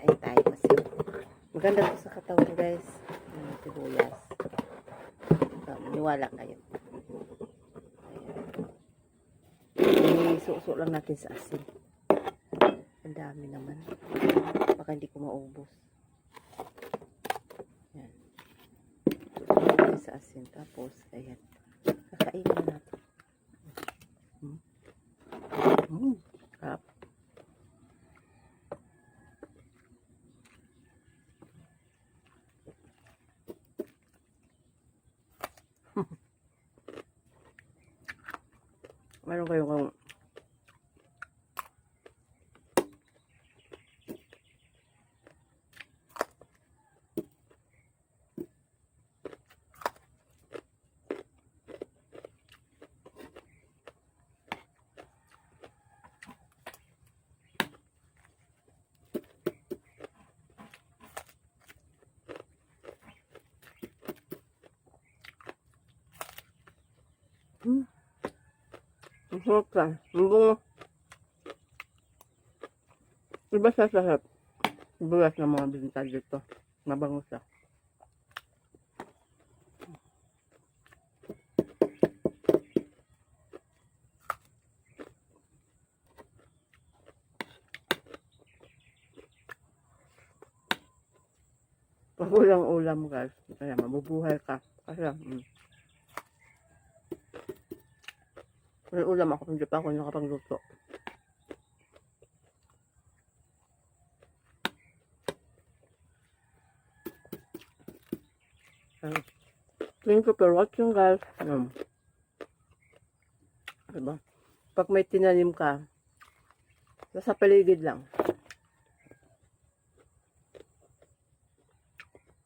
Kain tayo kasi maganda to sa katawan, guys. Sibuyas. Maniwala kayo. Ayan. Isuso lang natin sa asin. Ang dami naman. Baka hindi ko maubos. Ayan. Isuso natin sa asin. Tapos, ayan. Kakainin natin. Sarap. Meron kayong ang sarap ka. Iba siya sa sarap. Bulas ng mga binta dito. Mabango siya. Pag walang ulam, guys, kaya mabubuhay ka. Kasi, may ulam ako, hindi pa ako nakapagluto. Thank you for watching, guys. Diba? Pag may tinanim ka, nasa paligid lang.